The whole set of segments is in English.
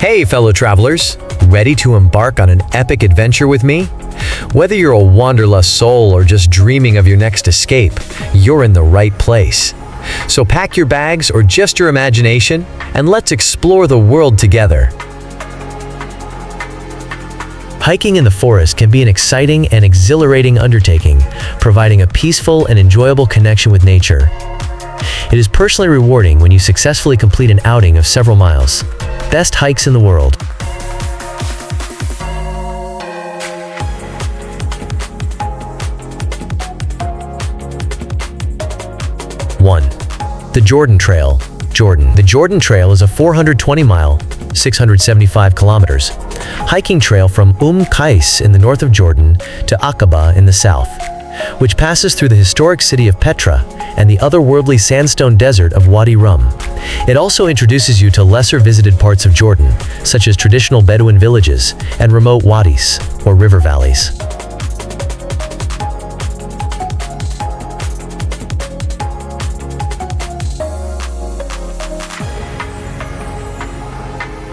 Hey fellow travelers, ready to embark on an epic adventure with me? Whether you're a wanderlust soul or just dreaming of your next escape, you're in the right place. So pack your bags or just your imagination, and let's explore the world together. Hiking in the forest can be an exciting and exhilarating undertaking, providing a peaceful and enjoyable connection with nature. It is personally rewarding when you successfully complete an outing of several miles. Best hikes in the world. One, the Jordan Trail, Jordan. The Jordan Trail is a 420-mile, 675 kilometers, hiking trail from Qais in the north of Jordan to Aqaba in the south, which passes through the historic city of Petra and the otherworldly sandstone desert of Wadi Rum. It also introduces you to lesser-visited parts of Jordan, such as traditional Bedouin villages and remote wadis, or river valleys.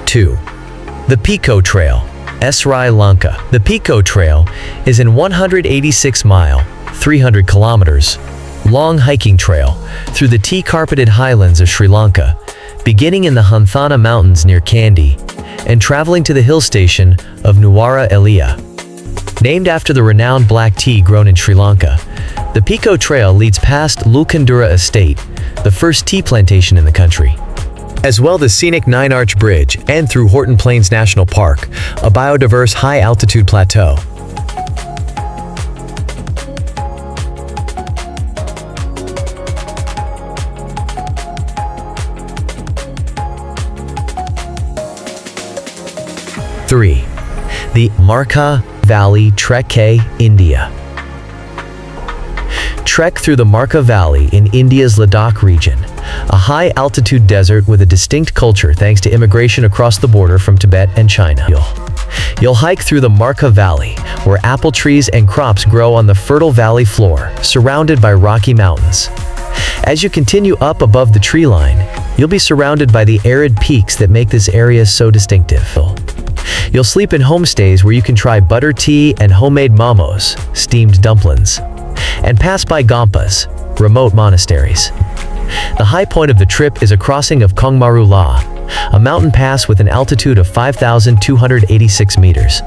Two, the Pico Trail, Sri Lanka. The Pico Trail is an 186-mile, 300 kilometers, long hiking trail through the tea-carpeted highlands of Sri Lanka, beginning in the Hanthana Mountains near Kandy and traveling to the hill station of Nuwara Eliya. Named after the renowned black tea grown in Sri Lanka, the Pico Trail leads past Lukandura Estate, the first tea plantation in the country, as well as the scenic Nine-Arch Bridge and through Horton Plains National Park, a biodiverse high-altitude plateau. Three, the Marka Valley Trek, India. Trek through the Marka Valley in India's Ladakh region, a high-altitude desert with a distinct culture thanks to immigration across the border from Tibet and China. You'll hike through the Marka Valley, where apple trees and crops grow on the fertile valley floor, surrounded by rocky mountains. As you continue up above the tree line, you'll be surrounded by the arid peaks that make this area so distinctive. You'll sleep in homestays where you can try butter tea and homemade momos, steamed dumplings, and pass by Gompas, remote monasteries. The high point of the trip is a crossing of Kongmaru La, a mountain pass with an altitude of 5,286 meters.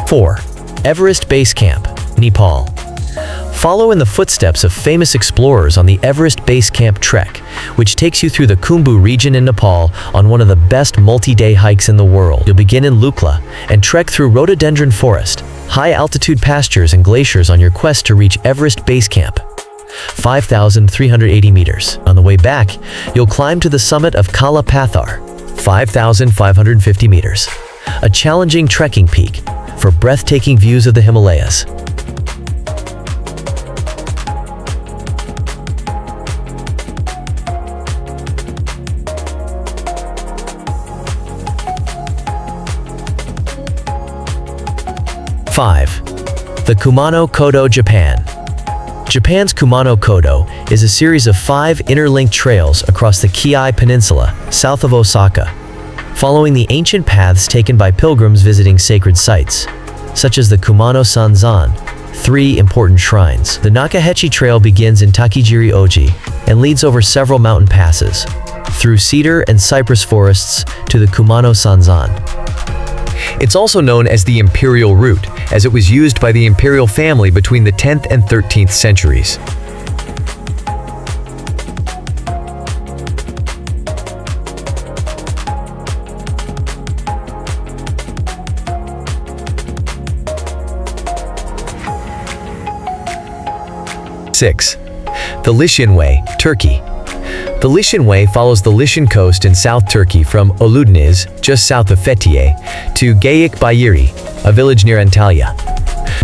Four, Everest Base Camp, Nepal. Follow in the footsteps of famous explorers on the Everest Base Camp trek, which takes you through the Khumbu region in Nepal on one of the best multi-day hikes in the world. You'll begin in Lukla and trek through rhododendron forest, high-altitude pastures and glaciers on your quest to reach Everest Base Camp, 5,380 meters. On the way back, you'll climb to the summit of Kala Pathar, 5,550 meters, a challenging trekking peak for breathtaking views of the Himalayas. Five, the Kumano-Kodo, Japan. Japan's Kumano-Kodo is a series of 5 interlinked trails across the Kii Peninsula, south of Osaka, following the ancient paths taken by pilgrims visiting sacred sites, such as the Kumano-Sanzan, 3 important shrines. The Nakahechi Trail begins in Takijiri-Oji and leads over several mountain passes, through cedar and cypress forests to the Kumano-Sanzan. It's also known as the Imperial Route, as it was used by the imperial family between the 10th and 13th centuries. Six, the Lishan Way, Turkey. The Lishan Way follows the Lishan coast in South Turkey from Oludeniz, just south of Fethiye, to Geyik Bayiri, a village near Antalya.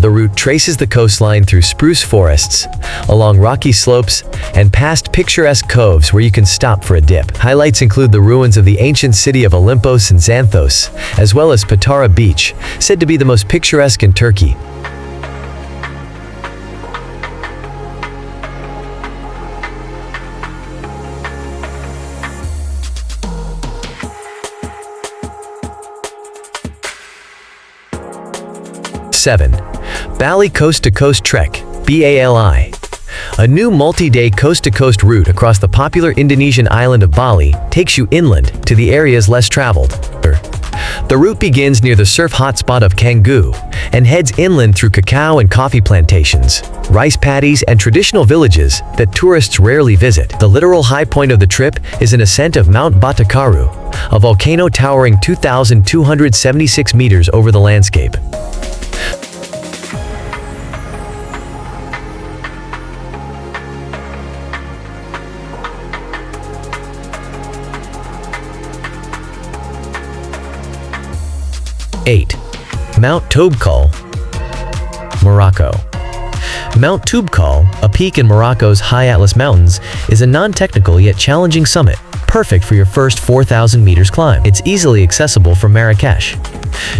The route traces the coastline through spruce forests, along rocky slopes, and past picturesque coves where you can stop for a dip. Highlights include the ruins of the ancient city of Olympos and Xanthos, as well as Patara Beach, said to be the most picturesque in Turkey. Bali Coast-to-Coast Trek, BALI. A new multi-day coast-to-coast route across the popular Indonesian island of Bali takes you inland to the areas less traveled. The route begins near the surf hotspot of Canggu and heads inland through cacao and coffee plantations, rice paddies, and traditional villages that tourists rarely visit. The literal high point of the trip is an ascent of Mount Batakaru, a volcano towering 2,276 meters over the landscape. Mount Toubkal, Morocco. Mount Toubkal, a peak in Morocco's high Atlas Mountains, is a non-technical yet challenging summit, perfect for your first 4,000 meters climb. It's easily accessible from Marrakesh.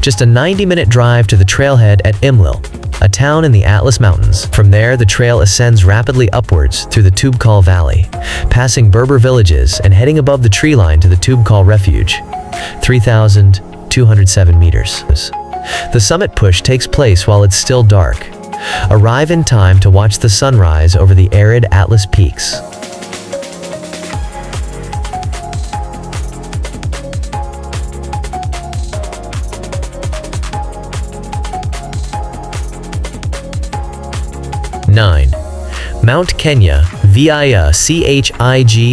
Just a 90-minute drive to the trailhead at Imlil, a town in the Atlas Mountains. From there, the trail ascends rapidly upwards through the Toubkal Valley, passing Berber villages and heading above the tree line to the Toubkal Refuge, 3,207 meters. The summit push takes place while it's still dark. Arrive in time to watch the sunrise over the arid Atlas peaks. Mount Kenya, Via Chigoria,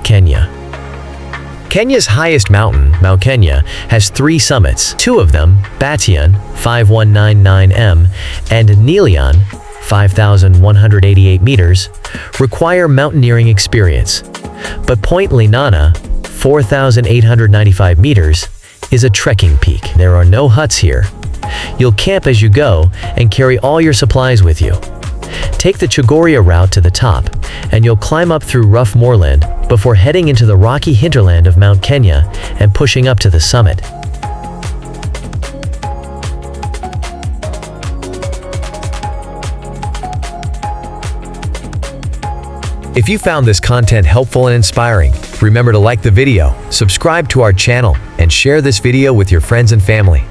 Kenya. Kenya's highest mountain, Mount Kenya, has 3 summits. 2 of them, Batian, 5,199 m, and Nelion, 5,188 meters, require mountaineering experience. But Point Lenana, 4,895 meters, is a trekking peak. There are no huts here. You'll camp as you go and carry all your supplies with you. Take the Chigoria route to the top, and you'll climb up through rough moorland before heading into the rocky hinterland of Mount Kenya and pushing up to the summit. If you found this content helpful and inspiring, remember to like the video, subscribe to our channel, and share this video with your friends and family.